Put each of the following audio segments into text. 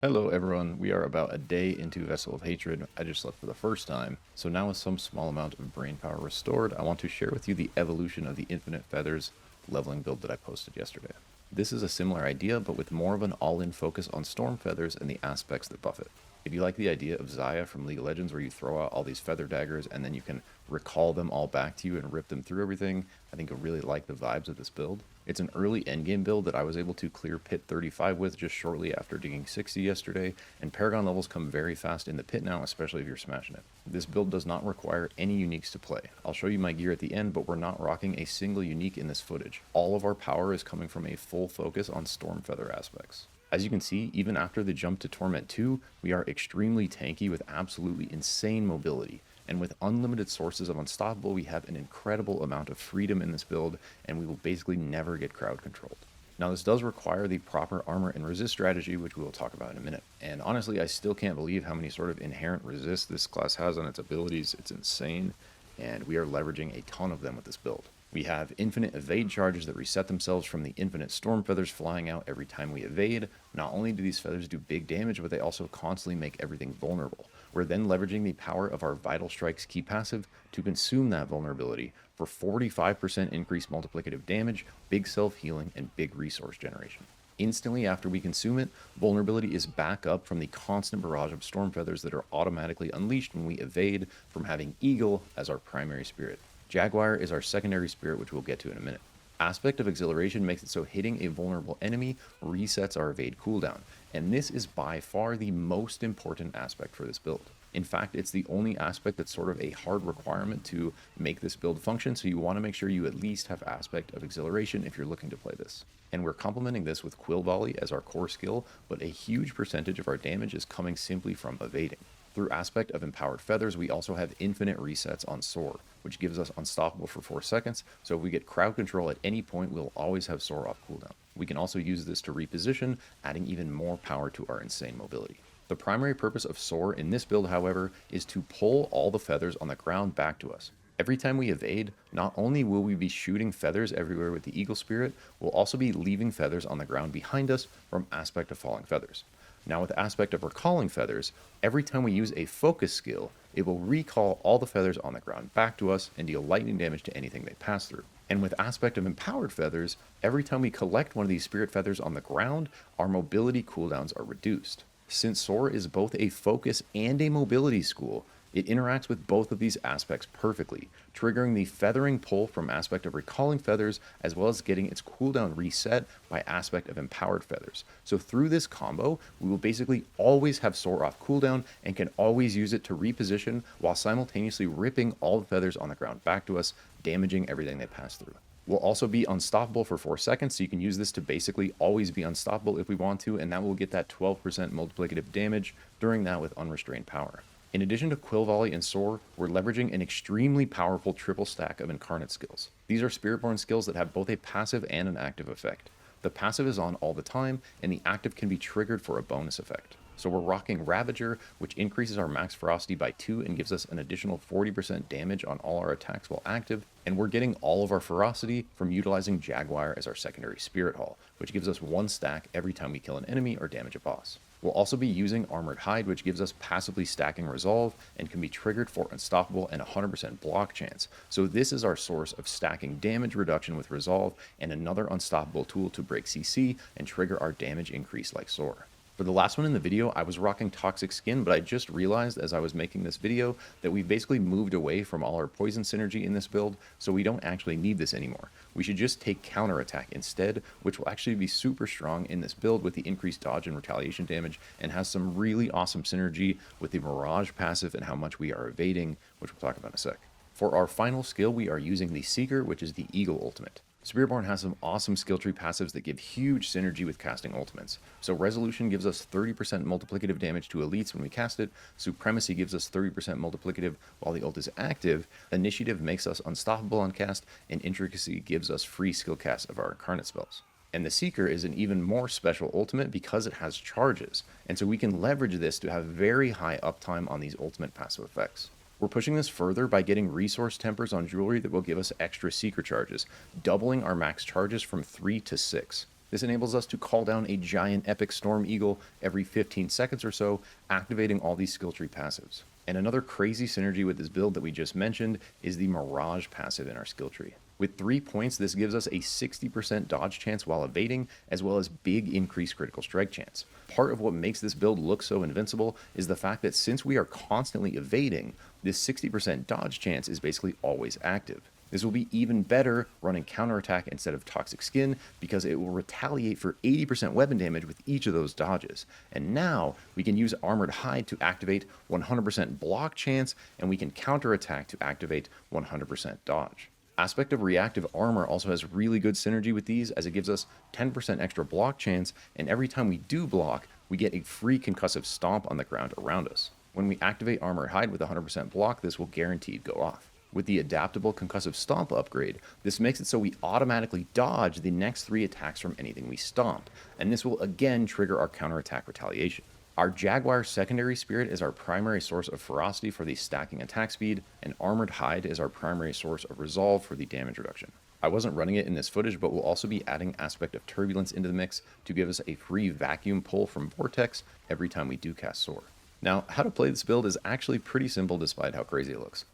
Hello everyone, we are about a day into Vessel of Hatred. I just slept for the first time, so now with some small amount of brain power restored, I want to share with you the evolution of the Infinite Feathers leveling build that I posted yesterday. This is a similar idea, but with more of an all-in focus on Storm Feathers and the aspects that buff it. If you like the idea of Xayah from League of Legends where you throw out all these feather daggers and then you can recall them all back to you and rip them through everything, I think you'll really like the vibes of this build. It's an early endgame build that I was able to clear pit 35 with just shortly after digging 60 yesterday, and Paragon levels come very fast in the pit now, especially if you're smashing it. This build does not require any uniques to play. I'll show you my gear at the end, but we're not rocking a single unique in this footage. All of our power is coming from a full focus on Storm Feather aspects. As you can see, even after the jump to Torment 2, we are extremely tanky with absolutely insane mobility. And with unlimited sources of Unstoppable, we have an incredible amount of freedom in this build, and we will basically never get crowd controlled. Now, this does require the proper armor and resist strategy, which we will talk about in a minute. And honestly, I still can't believe how many sort of inherent resist this class has on its abilities. It's insane, and we are leveraging a ton of them with this build. We have infinite evade charges that reset themselves from the infinite storm feathers flying out every time we evade. Not only do these feathers do big damage, but they also constantly make everything vulnerable. We're then leveraging the power of our Vital Strike's key passive to consume that vulnerability for 45% increased multiplicative damage, big self-healing, and big resource generation. Instantly after we consume it, vulnerability is back up from the constant barrage of storm feathers that are automatically unleashed when we evade from having Eagle as our primary spirit. Jaguar is our secondary spirit, which we'll get to in a minute. Aspect of Exhilaration makes it so hitting a vulnerable enemy resets our evade cooldown, and this is by far the most important aspect for this build. In fact, it's the only aspect that's sort of a hard requirement to make this build function, so you want to make sure you at least have aspect of Exhilaration if you're looking to play this. And we're complementing this with Quill Volley as our core skill, but a huge percentage of our damage is coming simply from evading. Through aspect of Empowered Feathers, we also have infinite resets on Soar, which gives us Unstoppable for 4 seconds, so if we get crowd control at any point, we'll always have Soar off cooldown. We can also use this to reposition, adding even more power to our insane mobility. The primary purpose of Soar in this build, however, is to pull all the feathers on the ground back to us. Every time we evade, not only will we be shooting feathers everywhere with the Eagle Spirit, we'll also be leaving feathers on the ground behind us from aspect of Falling Feathers. Now with aspect of Recalling Feathers, every time we use a focus skill, it will recall all the feathers on the ground back to us and deal lightning damage to anything they pass through. And with aspect of Empowered Feathers, every time we collect one of these spirit feathers on the ground, our mobility cooldowns are reduced. Since Soar is both a focus and a mobility school, it interacts with both of these aspects perfectly, triggering the feathering pull from aspect of Recalling Feathers, as well as getting its cooldown reset by aspect of Empowered Feathers. So through this combo, we will basically always have Soar off cooldown and can always use it to reposition while simultaneously ripping all the feathers on the ground back to us, damaging everything they pass through. We'll also be unstoppable for 4 seconds, so you can use this to basically always be unstoppable if we want to, and that will get that 12% multiplicative damage during that with unrestrained power. In addition to Quill Volley and Soar, we're leveraging an extremely powerful triple stack of Incarnate skills. These are Spiritborn skills that have both a passive and an active effect. The passive is on all the time, and the active can be triggered for a bonus effect. So we're rocking Ravager, which increases our max ferocity by 2 and gives us an additional 40% damage on all our attacks while active, and we're getting all of our ferocity from utilizing Jaguar as our secondary Spirit Hall, which gives us 1 stack every time we kill an enemy or damage a boss. We'll also be using Armored Hide, which gives us passively stacking Resolve and can be triggered for Unstoppable and 100% block chance. So this is our source of stacking damage reduction with Resolve and another Unstoppable tool to break CC and trigger our damage increase like Soar. For the last one in the video, I was rocking Toxic Skin, but I just realized as I was making this video that we've basically moved away from all our poison synergy in this build, so we don't actually need this anymore. We should just take counterattack instead, which will actually be super strong in this build with the increased dodge and retaliation damage, and has some really awesome synergy with the Mirage passive and how much we are evading, which we'll talk about in a sec. For our final skill, we are using the Seeker, which is the Eagle ultimate. Spiritborn has some awesome skill tree passives that give huge synergy with casting ultimates. So Resolution gives us 30% multiplicative damage to elites when we cast it, Supremacy gives us 30% multiplicative while the ult is active, Initiative makes us unstoppable on cast, and Intricacy gives us free skill cast of our Incarnate spells. And the Seeker is an even more special ultimate because it has charges, and so we can leverage this to have very high uptime on these ultimate passive effects. We're pushing this further by getting resource tempers on jewelry that will give us extra Seeker charges, doubling our max charges from 3 to 6. This enables us to call down a giant epic Storm Eagle every 15 seconds or so, activating all these skill tree passives. And another crazy synergy with this build that we just mentioned is the Mirage passive in our skill tree. With 3 points, this gives us a 60% dodge chance while evading, as well as big increased critical strike chance. Part of what makes this build look so invincible is the fact that since we are constantly evading, this 60% dodge chance is basically always active. This will be even better running counterattack instead of Toxic Skin because it will retaliate for 80% weapon damage with each of those dodges. And now we can use Armored Hide to activate 100% block chance, and we can counterattack to activate 100% dodge. Aspect of Reactive Armor also has really good synergy with these as it gives us 10% extra block chance, and every time we do block, we get a free concussive stomp on the ground around us. When we activate Armored Hide with 100% block, this will guaranteed go off. With the adaptable concussive stomp upgrade, this makes it so we automatically dodge the next 3 attacks from anything we stomp, and this will again trigger our counterattack retaliation. Our Jaguar secondary spirit is our primary source of ferocity for the stacking attack speed, and Armored Hide is our primary source of resolve for the damage reduction. I wasn't running it in this footage, but we'll also be adding Aspect of Turbulence into the mix to give us a free vacuum pull from Vortex every time we do cast Soar. Now, how to play this build is actually pretty simple despite how crazy it looks.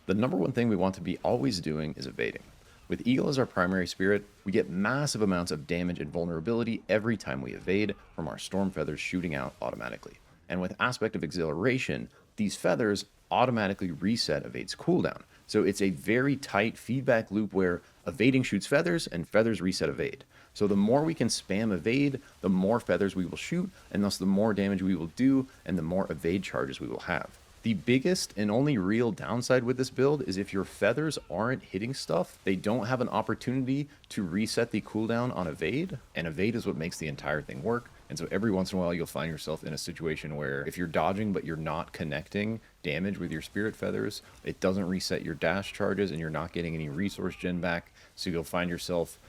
The number one thing we want to be always doing is evading. With Eagle as our primary spirit, we get massive amounts of damage and vulnerability every time we evade from our Storm Feathers shooting out automatically. And with Aspect of Exhilaration, these feathers automatically reset Evade's cooldown. So it's a very tight feedback loop where evading shoots feathers and feathers reset Evade. So the more we can spam evade, the more feathers we will shoot, and thus the more damage we will do, and the more evade charges we will have. The biggest and only real downside with this build is if your feathers aren't hitting stuff, they don't have an opportunity to reset the cooldown on evade, and evade is what makes the entire thing work. And so every once in a while you'll find yourself in a situation where if you're dodging but you're not connecting damage with your spirit feathers, it doesn't reset your dash charges and you're not getting any resource gen back. So you'll find yourself,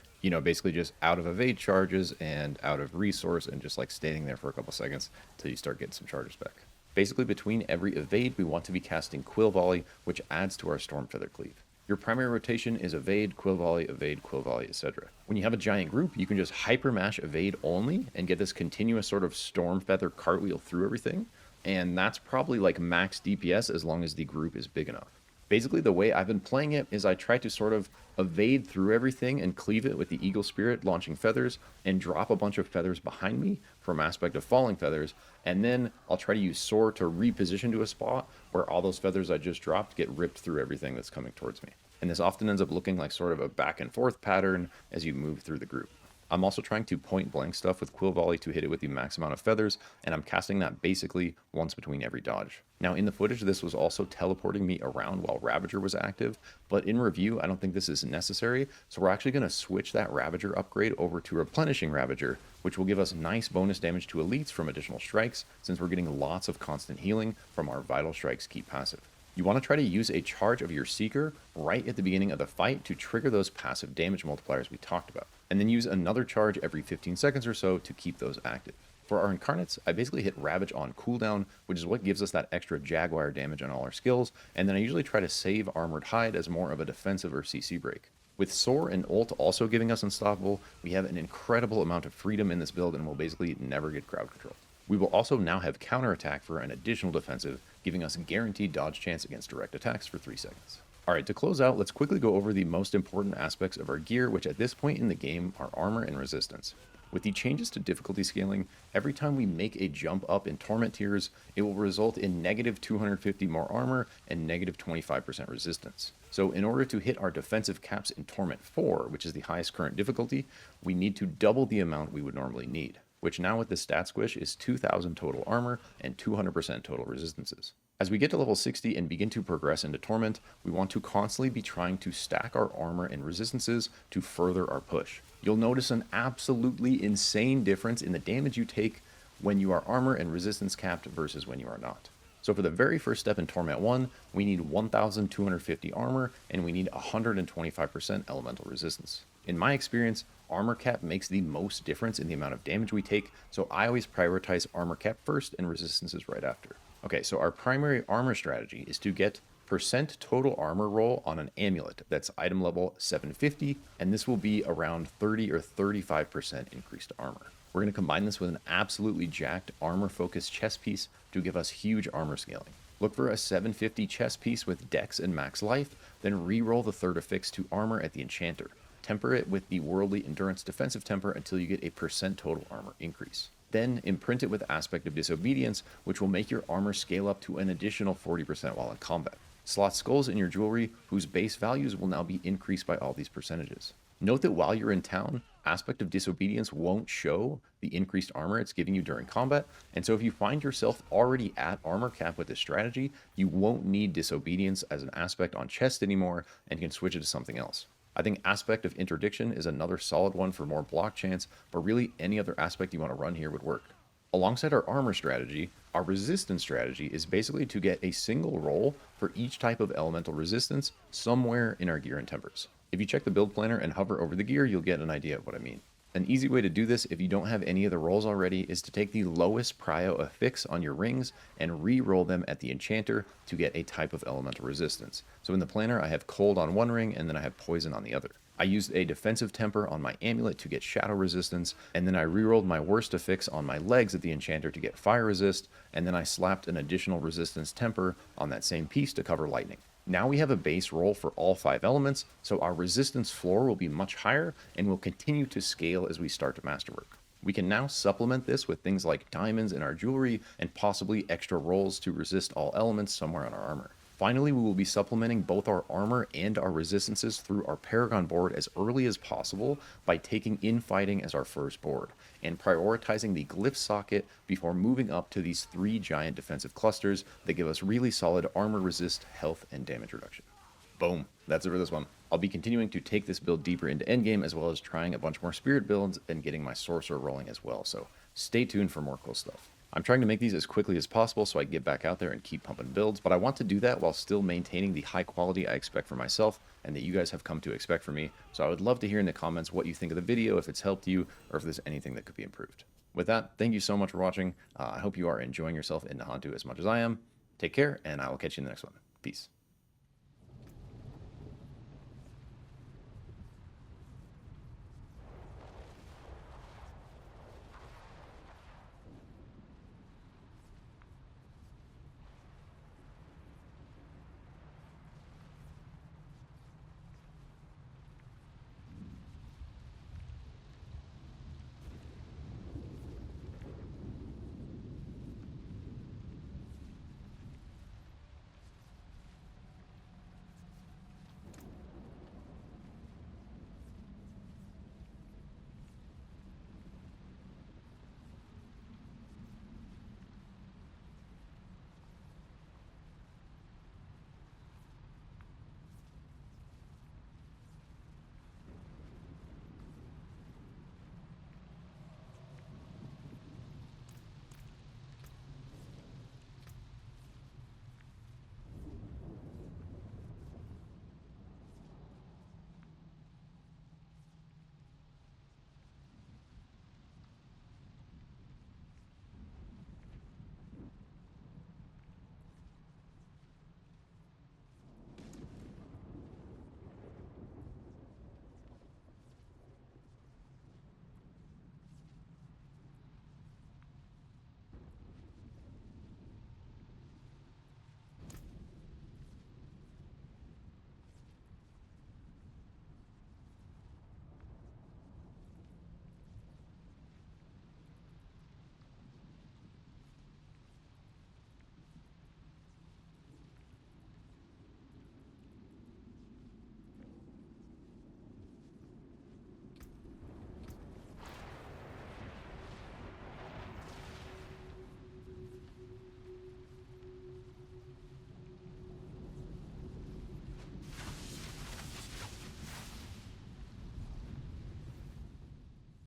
basically just out of evade charges and out of resource and just like standing there for a couple seconds until you start getting some charges back. Basically, between every evade, we want to be casting Quill Volley, which adds to our Storm Feather Cleave. Your primary rotation is evade, Quill Volley, etc. When you have a giant group, you can just hyper mash evade only and get this continuous sort of Storm Feather cartwheel through everything, and that's probably like max DPS as long as the group is big enough. Basically, the way I've been playing it is I try to sort of evade through everything and cleave it with the Eagle Spirit launching feathers and drop a bunch of feathers behind me from Aspect of Falling Feathers, and then I'll try to use Soar to reposition to a spot where all those feathers I just dropped get ripped through everything that's coming towards me. And this often ends up looking like sort of a back and forth pattern as you move through the group. I'm also trying to point blank stuff with Quill Volley to hit it with the max amount of feathers, and I'm casting that basically once between every dodge. Now in the footage, this was also teleporting me around while Ravager was active, but in review, I don't think this is necessary, so we're actually going to switch that Ravager upgrade over to Replenishing Ravager, which will give us nice bonus damage to elites from additional strikes, since we're getting lots of constant healing from our Vital Strikes key passive. You want to try to use a charge of your Seeker right at the beginning of the fight to trigger those passive damage multipliers we talked about, and then use another charge every 15 seconds or so to keep those active. For our Incarnates, I basically hit Ravage on cooldown, which is what gives us that extra Jaguar damage on all our skills, and then I usually try to save Armored Hide as more of a defensive or CC break. With Soar and Ult also giving us Unstoppable, we have an incredible amount of freedom in this build and will basically never get crowd control. We will also now have counterattack for an additional defensive, giving us guaranteed dodge chance against direct attacks for 3 seconds. Alright, to close out, let's quickly go over the most important aspects of our gear, which at this point in the game are armor and resistance. With the changes to difficulty scaling, every time we make a jump up in Torment tiers, it will result in negative 250 more armor and negative 25% resistance. So in order to hit our defensive caps in Torment 4, which is the highest current difficulty, we need to double the amount we would normally need, which now with the stat squish is 2,000 total armor and 200% total resistances. As we get to level 60 and begin to progress into Torment, we want to constantly be trying to stack our armor and resistances to further our push. You'll notice an absolutely insane difference in the damage you take when you are armor and resistance capped versus when you are not. So for the very first step in Torment 1, we need 1,250 armor and we need 125% elemental resistance. In my experience, armor cap makes the most difference in the amount of damage we take, so I always prioritize armor cap first and resistances right after. Okay, so our primary armor strategy is to get percent total armor roll on an amulet that's item level 750, and this will be around 30 or 35% increased armor. We're going to combine this with an absolutely jacked armor-focused chest piece to give us huge armor scaling. Look for a 750 chest piece with dex and max life, then re-roll the third affix to armor at the enchanter. Temper it with the worldly endurance defensive temper until you get a percent total armor increase. Then imprint it with Aspect of Disobedience, which will make your armor scale up to an additional 40% while in combat. Slot skulls in your jewelry, whose base values will now be increased by all these percentages. Note that while you're in town, Aspect of Disobedience won't show the increased armor it's giving you during combat, and so if you find yourself already at armor cap with this strategy, you won't need Disobedience as an aspect on chest anymore and can switch it to something else. I think Aspect of Interdiction is another solid one for more block chance, but really any other aspect you want to run here would work. Alongside our armor strategy, our resistance strategy is basically to get a single roll for each type of elemental resistance somewhere in our gear and tempers. If you check the build planner and hover over the gear, you'll get an idea of what I mean. An easy way to do this if you don't have any of the rolls already is to take the lowest prio affix on your rings and re-roll them at the enchanter to get a type of elemental resistance. So in the planner I have cold on one ring and then I have poison on the other. I used a defensive temper on my amulet to get shadow resistance, and then I re-rolled my worst affix on my legs at the enchanter to get fire resist, and then I slapped an additional resistance temper on that same piece to cover lightning. Now we have a base roll for all 5 elements, so our resistance floor will be much higher and will continue to scale as we start to masterwork. We can now supplement this with things like diamonds in our jewelry and possibly extra rolls to resist all elements somewhere on our armor. Finally, we will be supplementing both our armor and our resistances through our Paragon board as early as possible by taking infighting as our first board, and prioritizing the glyph socket before moving up to these 3 giant defensive clusters that give us really solid armor resist, health, and damage reduction. Boom, that's it for this one. I'll be continuing to take this build deeper into endgame, as well as trying a bunch more spirit builds and getting my sorcerer rolling as well, so stay tuned for more cool stuff. I'm trying to make these as quickly as possible so I can get back out there and keep pumping builds, but I want to do that while still maintaining the high quality I expect for myself and that you guys have come to expect from me. So I would love to hear in the comments what you think of the video, if it's helped you, or if there's anything that could be improved. With that, thank you so much for watching. I hope you are enjoying yourself in Nahantu as much as I am. Take care, and I will catch you in the next one. Peace.